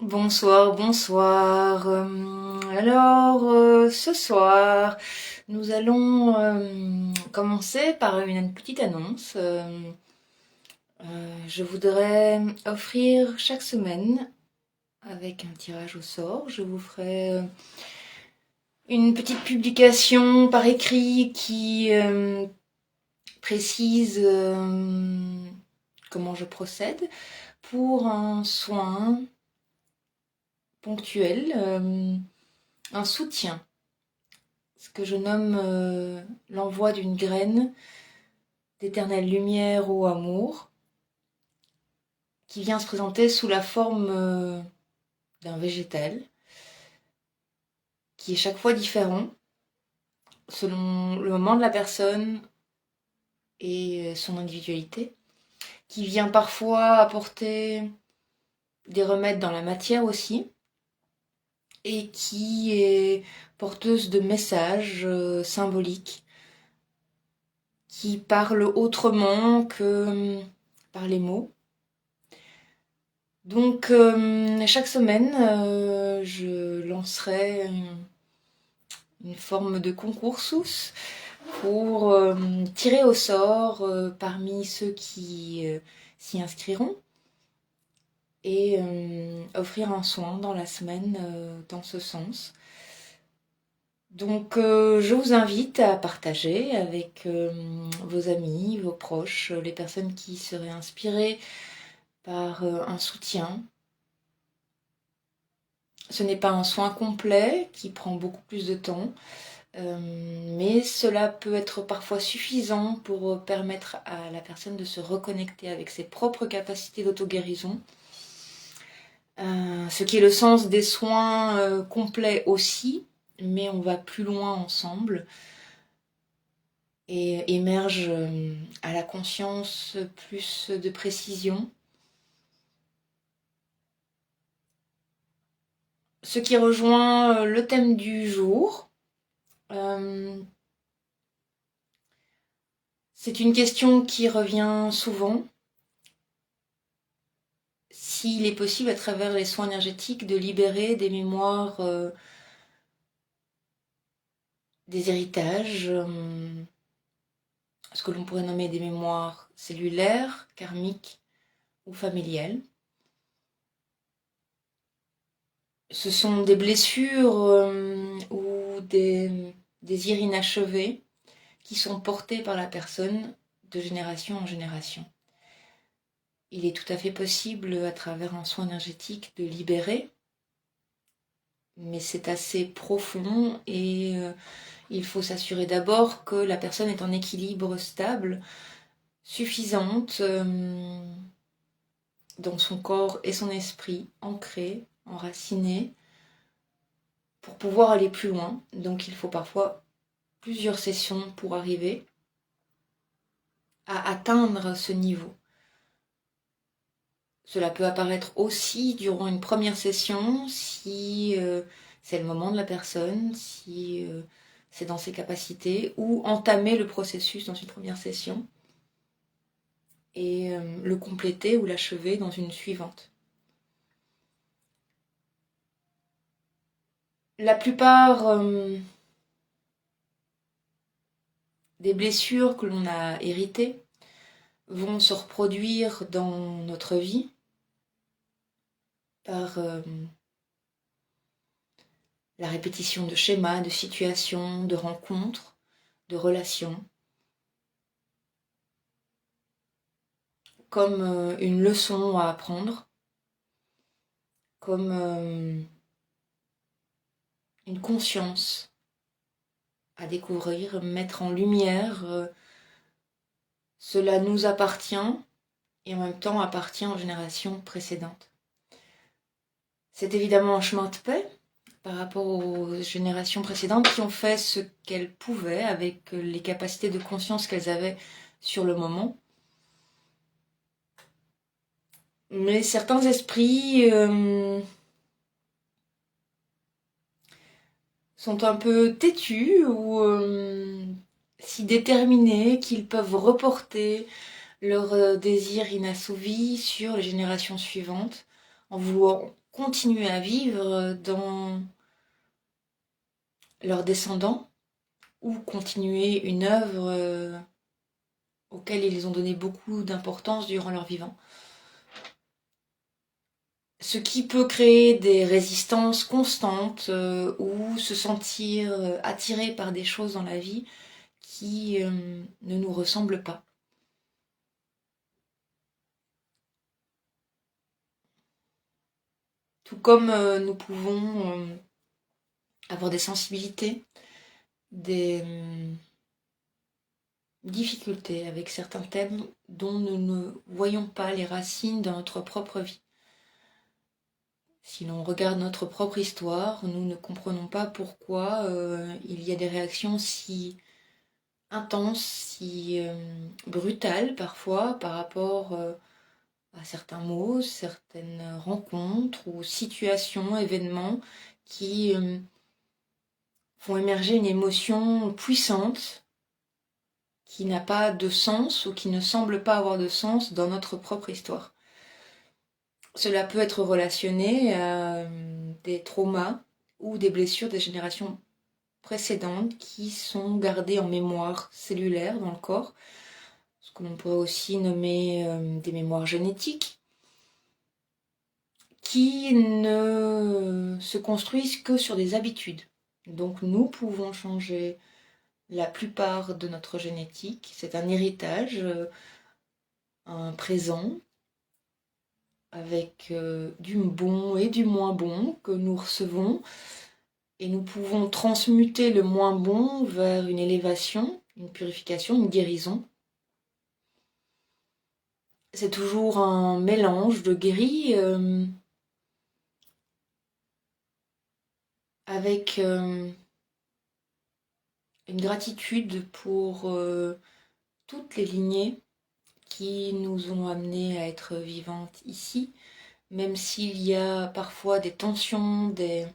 Bonsoir, bonsoir. Ce soir, nous allons commencer par une petite annonce. Je voudrais offrir chaque semaine, avec un tirage au sort, je vous ferai une petite publication par écrit qui précise comment je procède pour un soin ponctuel, un soutien, ce que je nomme l'envoi d'une graine d'éternelle lumière ou amour, qui vient se présenter sous la forme d'un végétal, qui est chaque fois différent, selon le moment de la personne et son individualité, qui vient parfois apporter des remèdes dans la matière aussi, et qui est porteuse de messages symboliques qui parlent autrement que par les mots. Donc chaque semaine, je lancerai une forme de concoursus pour tirer au sort parmi ceux qui s'y inscriront et offrir un soin dans la semaine dans ce sens. Donc je vous invite à partager avec vos amis, vos proches, les personnes qui seraient inspirées par un soutien. Ce n'est pas un soin complet qui prend beaucoup plus de temps, mais cela peut être parfois suffisant pour permettre à la personne de se reconnecter avec ses propres capacités d'auto-guérison. Ce qui est le sens des soins complets aussi, mais on va plus loin ensemble et émerge à la conscience plus de précision. Ce qui rejoint le thème du jour. C'est une question qui revient souvent. S'il est possible à travers les soins énergétiques de libérer des mémoires, des héritages, ce que l'on pourrait nommer des mémoires cellulaires, karmiques ou familiales. Ce sont des blessures ou des désirs inachevés qui sont portés par la personne de génération en génération. Il est tout à fait possible, à travers un soin énergétique, de libérer, mais c'est assez profond et il faut s'assurer d'abord que la personne est en équilibre stable, suffisante dans son corps et son esprit, ancré, enraciné, pour pouvoir aller plus loin. Donc il faut parfois plusieurs sessions pour arriver à atteindre ce niveau. Cela peut apparaître aussi durant une première session si c'est le moment de la personne, si c'est dans ses capacités, ou entamer le processus dans une première session et le compléter ou l'achever dans une suivante. La plupart des blessures que l'on a héritées vont se reproduire dans notre vie par la répétition de schémas, de situations, de rencontres, de relations, comme une leçon à apprendre, comme une conscience à découvrir, mettre en lumière. Cela nous appartient et en même temps appartient aux générations précédentes. C'est évidemment un chemin de paix par rapport aux générations précédentes qui ont fait ce qu'elles pouvaient avec les capacités de conscience qu'elles avaient sur le moment. Mais certains esprits sont un peu têtus ou si déterminés qu'ils peuvent reporter leurs désirs inassouvis sur les générations suivantes en voulant continuer à vivre dans leurs descendants ou continuer une œuvre auxquelles ils ont donné beaucoup d'importance durant leur vivant. Ce qui peut créer des résistances constantes ou se sentir attiré par des choses dans la vie qui ne nous ressemblent pas. Tout comme nous pouvons avoir des sensibilités, des difficultés avec certains thèmes dont nous ne voyons pas les racines dans notre propre vie. Si l'on regarde notre propre histoire, nous ne comprenons pas pourquoi il y a des réactions si intenses, si brutales parfois par rapport à certains mots, certaines rencontres ou situations, événements qui font émerger une émotion puissante qui n'a pas de sens ou qui ne semble pas avoir de sens dans notre propre histoire. Cela peut être relationné à des traumas ou des blessures des générations précédentes qui sont gardées en mémoire cellulaire dans le corps, ce que l'on pourrait aussi nommer des mémoires génétiques, qui ne se construisent que sur des habitudes. Donc nous pouvons changer la plupart de notre génétique, c'est un héritage, un présent, avec du bon et du moins bon que nous recevons, et nous pouvons transmuter le moins bon vers une élévation, une purification, une guérison. C'est toujours un mélange de guéri avec une gratitude pour toutes les lignées qui nous ont amenés à être vivantes ici, même s'il y a parfois des tensions, des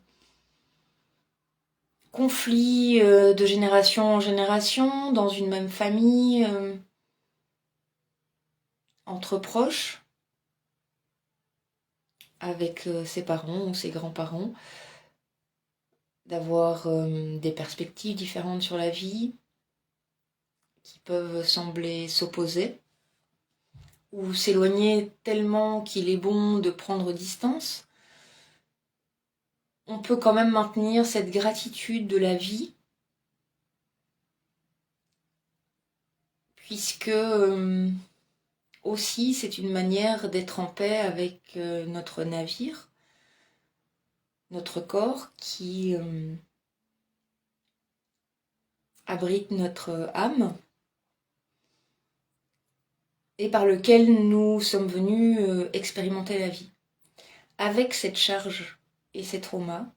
conflits de génération en génération, dans une même famille, entre proches, avec ses parents ou ses grands-parents, d'avoir des perspectives différentes sur la vie, qui peuvent sembler s'opposer, ou s'éloigner tellement qu'il est bon de prendre distance. On peut quand même maintenir cette gratitude de la vie, puisque aussi c'est une manière d'être en paix avec notre navire, notre corps qui abrite notre âme et par lequel nous sommes venus expérimenter la vie. Avec cette charge et ces traumas,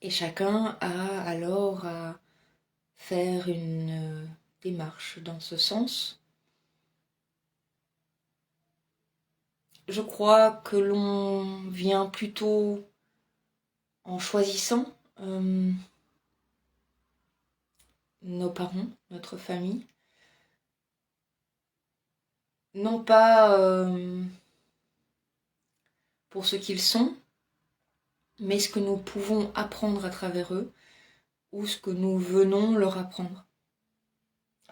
et chacun a alors à faire une démarche dans ce sens. Je crois que l'on vient plutôt en choisissant nos parents, notre famille, non pas pour ce qu'ils sont, mais ce que nous pouvons apprendre à travers eux, ou ce que nous venons leur apprendre,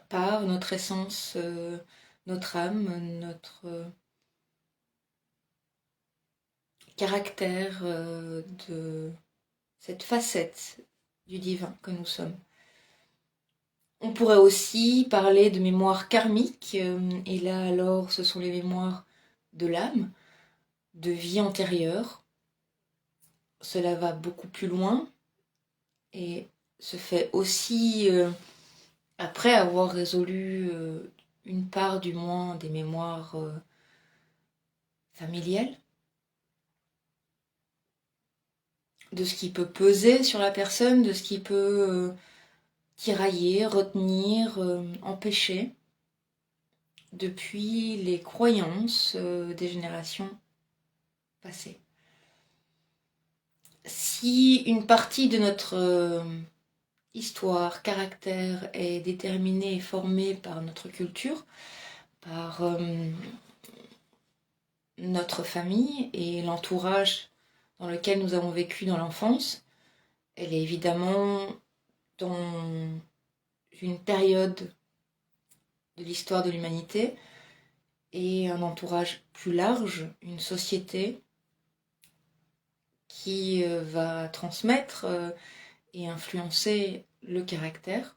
par notre essence, notre âme, notre caractère de cette facette du divin que nous sommes. On pourrait aussi parler de mémoire karmique, et là alors ce sont les mémoires de l'âme, de vie antérieure. Cela va beaucoup plus loin et se fait aussi après avoir résolu une part du moins des mémoires familiales, de ce qui peut peser sur la personne, de ce qui peut tirailler, retenir, empêcher depuis les croyances des générations passées. Si une partie de notre histoire, caractère est déterminée et formée par notre culture, par notre famille et l'entourage dans lequel nous avons vécu dans l'enfance. Elle est évidemment dans une période de l'histoire de l'humanité et un entourage plus large, une société qui va transmettre et influencer le caractère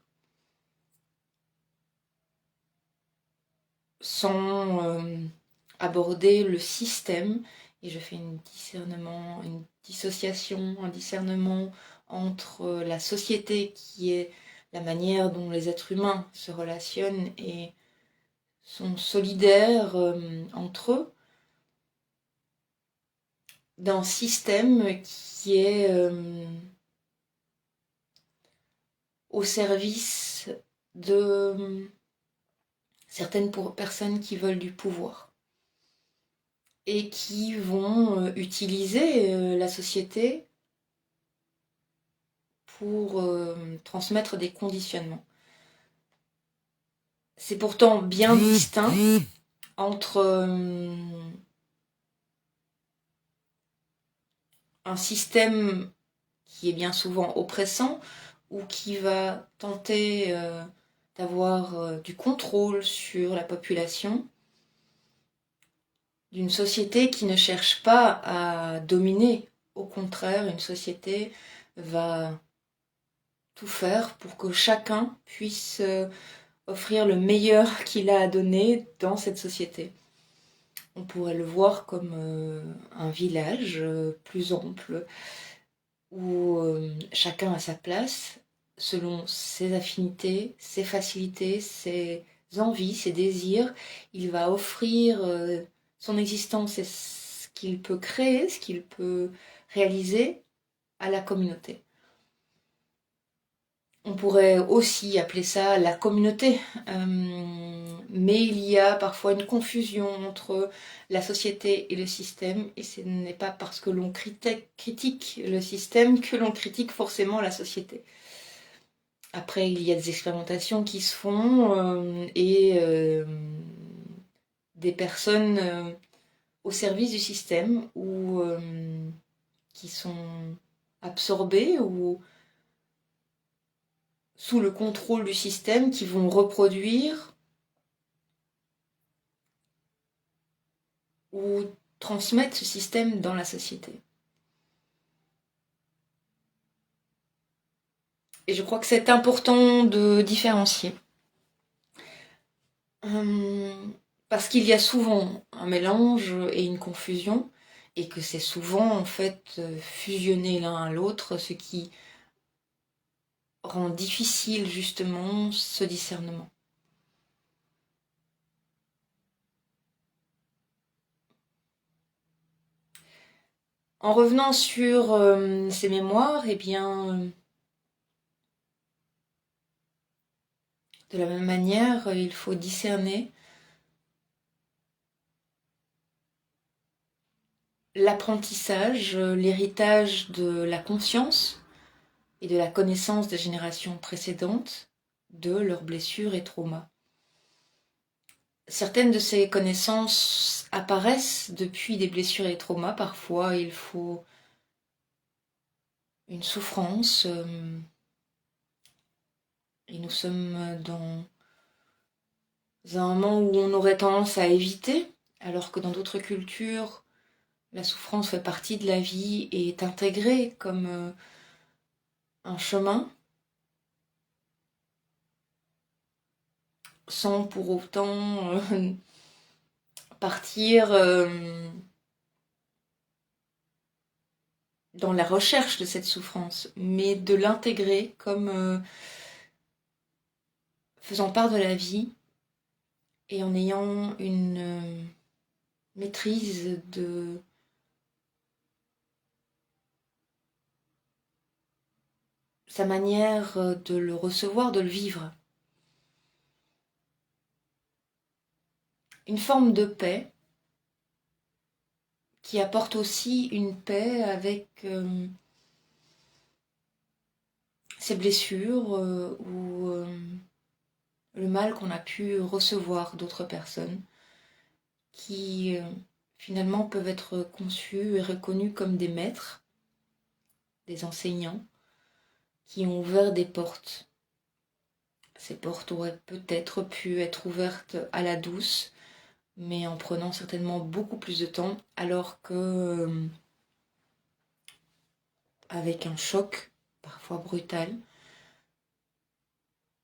sans aborder le système. Et je fais une dissociation, un discernement entre la société qui est la manière dont les êtres humains se relationnent et sont solidaires entre eux, d'un système qui est au service de certaines personnes qui veulent du pouvoir et qui vont utiliser la société pour transmettre des conditionnements. C'est pourtant bien distinct entre un système qui est bien souvent oppressant ou qui va tenter d'avoir du contrôle sur la population, d'une société qui ne cherche pas à dominer. Au contraire, une société va tout faire pour que chacun puisse offrir le meilleur qu'il a à donner dans cette société. On pourrait le voir comme un village plus ample, où chacun a sa place, selon ses affinités, ses facilités, ses envies, ses désirs. Il va offrir son existence et ce qu'il peut créer, ce qu'il peut réaliser à la communauté. On pourrait aussi appeler ça la communauté, mais il y a parfois une confusion entre la société et le système, et ce n'est pas parce que l'on critique le système que l'on critique forcément la société. Après, il y a des expérimentations qui se font et des personnes au service du système ou qui sont absorbées ou sous le contrôle du système qui vont reproduire ou transmettre ce système dans la société. Et je crois que c'est important de différencier. Parce qu'il y a souvent un mélange et une confusion, et que c'est souvent en fait fusionné l'un à l'autre, ce qui rend difficile justement ce discernement. En revenant sur ces mémoires, eh bien, de la même manière, il faut discerner l'apprentissage, l'héritage de la conscience et de la connaissance des générations précédentes de leurs blessures et traumas. Certaines de ces connaissances apparaissent depuis des blessures et des traumas. Parfois, il faut une souffrance et nous sommes dans un moment où on aurait tendance à éviter, alors que dans d'autres cultures, la souffrance fait partie de la vie et est intégrée comme un chemin, sans pour autant partir dans la recherche de cette souffrance, mais de l'intégrer comme faisant part de la vie et en ayant une maîtrise de sa manière de le recevoir, de le vivre. Une forme de paix qui apporte aussi une paix avec ses blessures ou le mal qu'on a pu recevoir d'autres personnes qui finalement peuvent être conçus et reconnus comme des maîtres, des enseignants, qui ont ouvert des portes. Ces portes auraient peut-être pu être ouvertes à la douce, mais en prenant certainement beaucoup plus de temps, alors que, avec un choc, parfois brutal,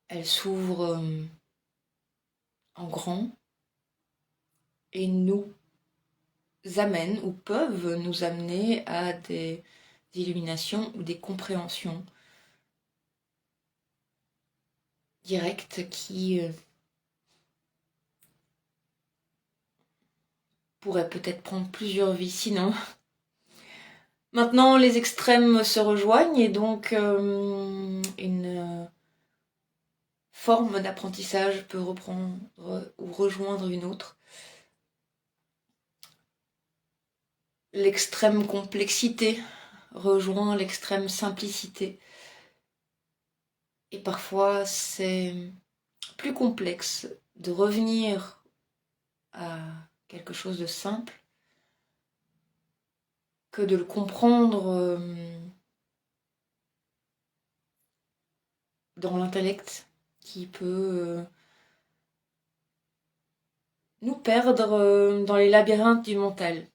elles s'ouvrent en grand et nous amènent ou peuvent nous amener à des illuminations ou des compréhensions directes qui pourraient peut-être prendre plusieurs vies sinon. Maintenant, les extrêmes se rejoignent et donc une forme d'apprentissage peut reprendre ou rejoindre une autre. L'extrême complexité rejoint l'extrême simplicité. Et parfois, c'est plus complexe de revenir à quelque chose de simple que de le comprendre dans l'intellect qui peut nous perdre dans les labyrinthes du mental.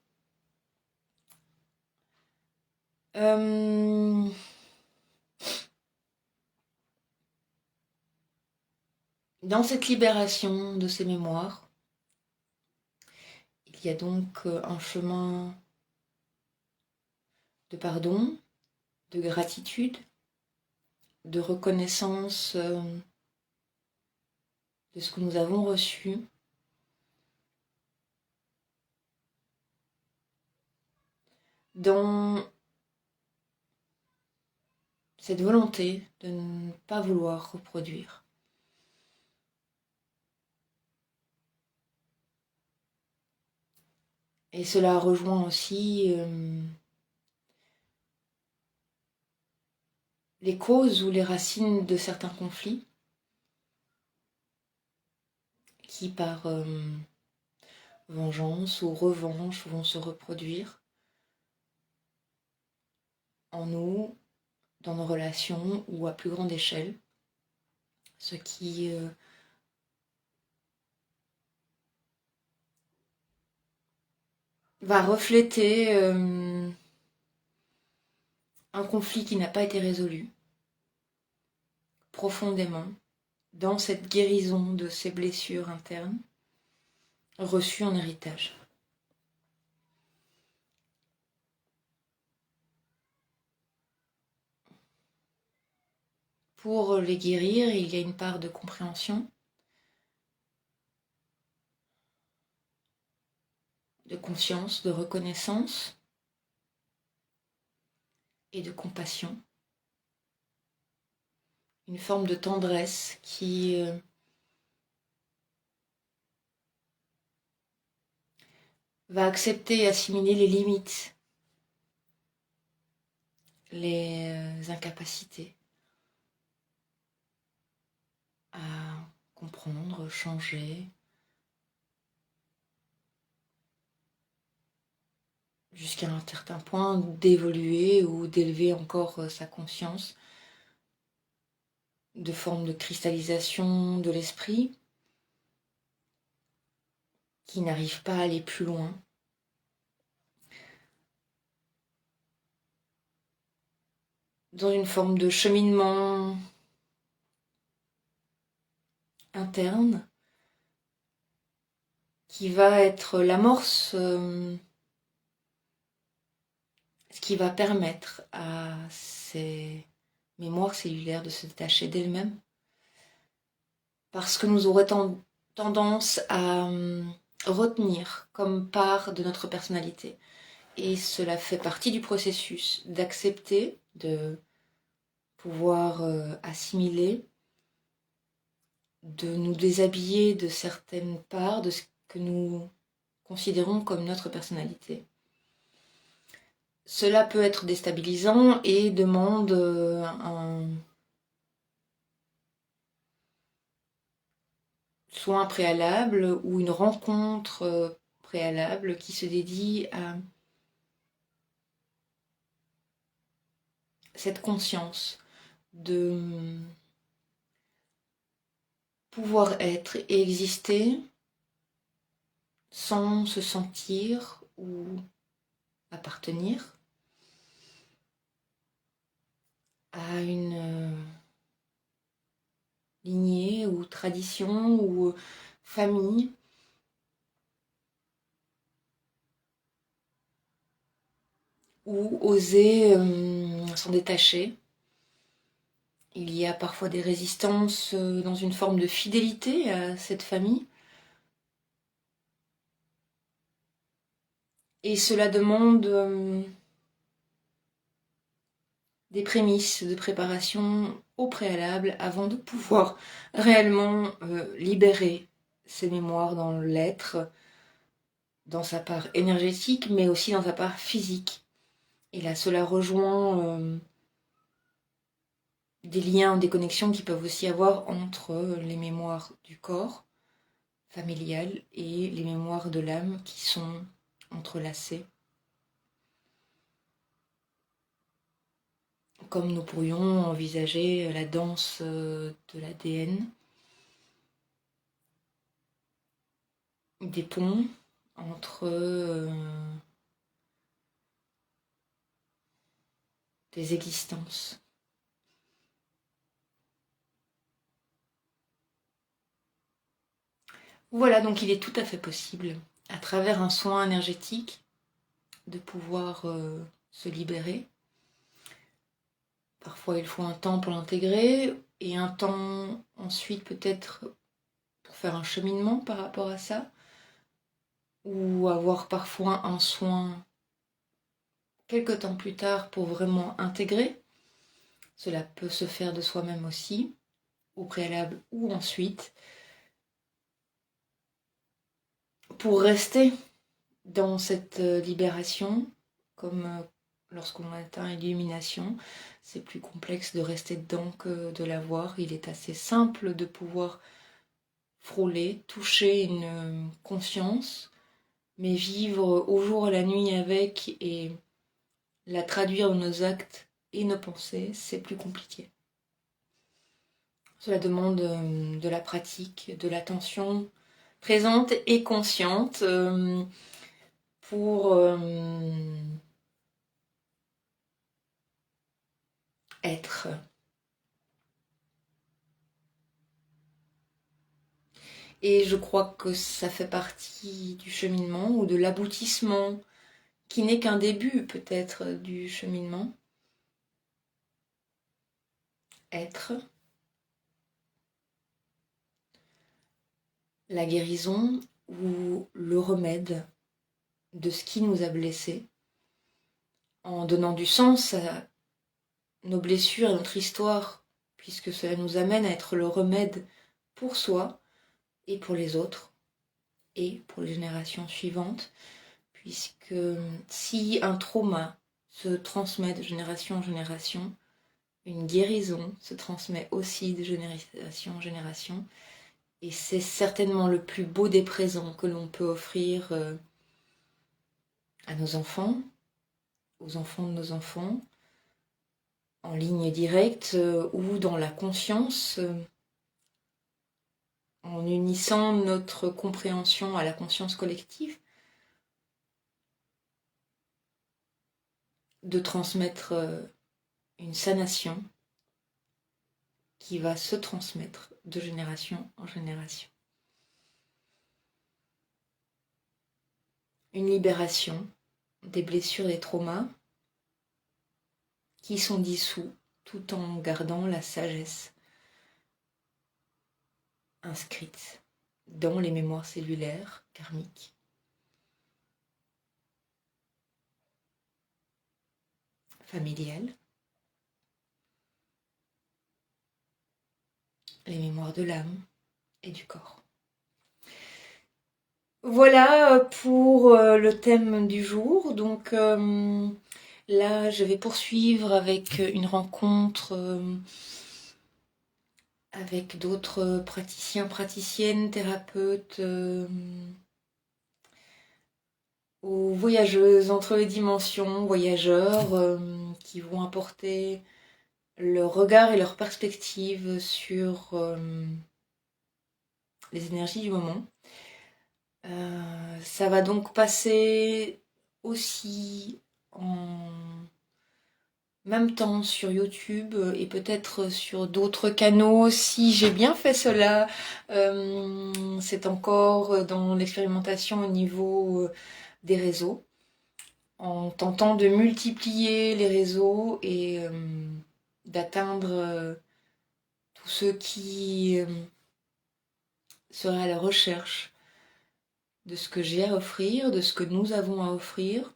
Dans cette libération de ces mémoires, il y a donc un chemin de pardon, de gratitude, de reconnaissance de ce que nous avons reçu, dans cette volonté de ne pas vouloir reproduire. Et cela rejoint aussi les causes ou les racines de certains conflits qui, par vengeance ou revanche, vont se reproduire en nous, dans nos relations ou à plus grande échelle, ce qui va refléter un conflit qui n'a pas été résolu profondément dans cette guérison de ces blessures internes reçues en héritage. Pour les guérir, il y a une part de compréhension, de conscience, de reconnaissance et de compassion. Une forme de tendresse qui va accepter et assimiler les limites, les incapacités à comprendre, changer, jusqu'à un certain point d'évoluer ou d'élever encore sa conscience de forme de cristallisation de l'esprit qui n'arrive pas à aller plus loin. Dans une forme de cheminement interne qui va être l'amorce, ce qui va permettre à ces mémoires cellulaires de se détacher d'elles-mêmes, parce que nous aurons tendance à retenir comme part de notre personnalité. Et cela fait partie du processus d'accepter, de pouvoir assimiler, de nous déshabiller de certaines parts de ce que nous considérons comme notre personnalité. Cela peut être déstabilisant et demande un soin préalable ou une rencontre préalable qui se dédie à cette conscience de pouvoir être et exister sans se sentir ou appartenir à une lignée ou tradition ou famille, ou oser s'en détacher. Il y a parfois des résistances dans une forme de fidélité à cette famille. Et cela demande des prémices de préparation au préalable avant de pouvoir réellement libérer ces mémoires dans l'être, dans sa part énergétique, mais aussi dans sa part physique. Et là, cela rejoint des liens, des connexions qui peuvent aussi avoir entre les mémoires du corps familial et les mémoires de l'âme qui sont entrelacées. Comme nous pourrions envisager la danse de l'ADN, des ponts entre des existences. Voilà, donc il est tout à fait possible, à travers un soin énergétique, de pouvoir se libérer. Parfois il faut un temps pour l'intégrer, et un temps ensuite peut-être pour faire un cheminement par rapport à ça, ou avoir parfois un soin quelque temps plus tard pour vraiment intégrer. Cela peut se faire de soi-même aussi, au préalable ou ensuite, pour rester dans cette libération, comme lorsqu'on atteint l'illumination, c'est plus complexe de rester dedans que de la voir. Il est assez simple de pouvoir frôler, toucher une conscience, mais vivre au jour et la nuit avec et la traduire dans nos actes et nos pensées, c'est plus compliqué. Cela demande de la pratique, de l'attention présente et consciente pour être. Et je crois que ça fait partie du cheminement ou de l'aboutissement, qui n'est qu'un début peut-être du cheminement. Être. La guérison ou le remède de ce qui nous a blessés, en donnant du sens à nos blessures, à notre histoire, puisque cela nous amène à être le remède pour soi et pour les autres et pour les générations suivantes, puisque si un trauma se transmet de génération en génération, une guérison se transmet aussi de génération en génération, et c'est certainement le plus beau des présents que l'on peut offrir à nos enfants, aux enfants de nos enfants, en ligne directe ou dans la conscience, en unissant notre compréhension à la conscience collective, de transmettre une sanation qui va se transmettre de génération en génération. Une libération des blessures, des traumas qui sont dissous tout en gardant la sagesse inscrite dans les mémoires cellulaires karmiques. Familiales, les mémoires de l'âme et du corps. Voilà pour le thème du jour. Donc là, je vais poursuivre avec une rencontre avec d'autres praticiens, praticiennes, thérapeutes, aux voyageuses entre les dimensions, voyageurs qui vont apporter leur regard et leur perspective sur les énergies du moment. Ça va donc passer aussi en même temps sur YouTube et peut-être sur d'autres canaux si j'ai bien fait cela. C'est encore dans l'expérimentation au niveau des réseaux, en tentant de multiplier les réseaux et d'atteindre tous ceux qui seraient à la recherche de ce que j'ai à offrir, de ce que nous avons à offrir.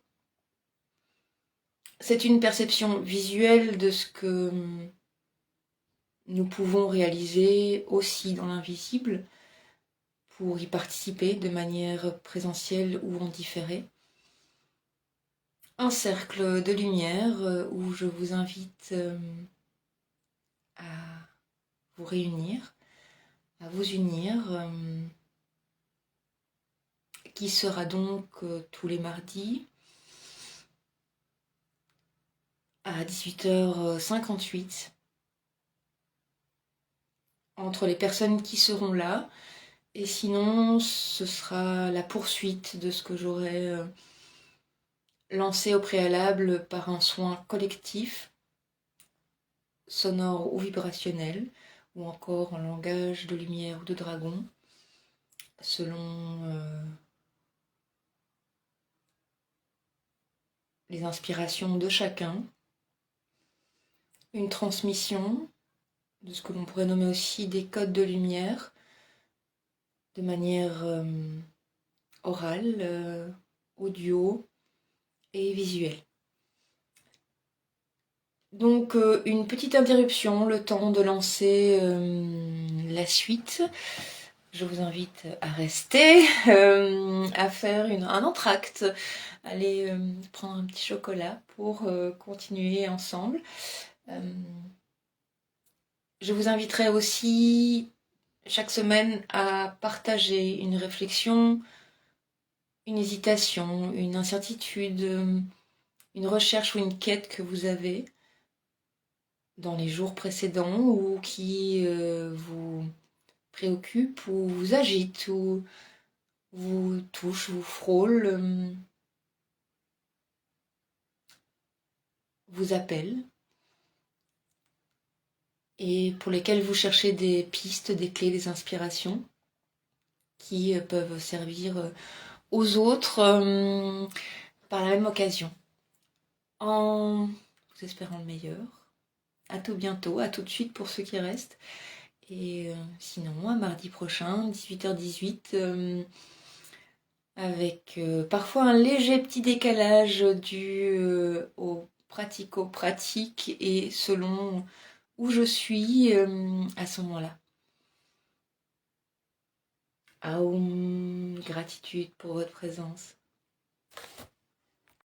C'est une perception visuelle de ce que nous pouvons réaliser aussi dans l'invisible pour y participer de manière présentielle ou en différé. Un cercle de lumière où je vous invite à vous réunir, à vous unir, qui sera donc tous les mardis à 18h58 entre les personnes qui seront là. Et sinon, ce sera la poursuite de ce que j'aurai lancé au préalable par un soin collectif, sonore ou vibrationnel, ou encore en langage de lumière ou de dragon, selon les inspirations de chacun. Une transmission de ce que l'on pourrait nommer aussi des codes de lumière, de manière orale, audio et visuelle. Donc une petite interruption, le temps de lancer la suite. Je vous invite à rester, à faire un entracte, aller prendre un petit chocolat pour continuer ensemble. Je vous inviterai aussi chaque semaine à partager une réflexion, une hésitation, une incertitude, une recherche ou une quête que vous avez dans les jours précédents ou qui vous préoccupe ou vous agite ou vous touche, vous frôle, vous appelle et pour lesquels vous cherchez des pistes, des clés, des inspirations qui peuvent servir aux autres par la même occasion. En vous espérant le meilleur. À tout bientôt, à tout de suite pour ceux qui restent. Et sinon, à mardi prochain, 18h18, avec parfois un léger petit décalage dû au pratico-pratique et selon où je suis à ce moment-là. Aum, gratitude pour votre présence.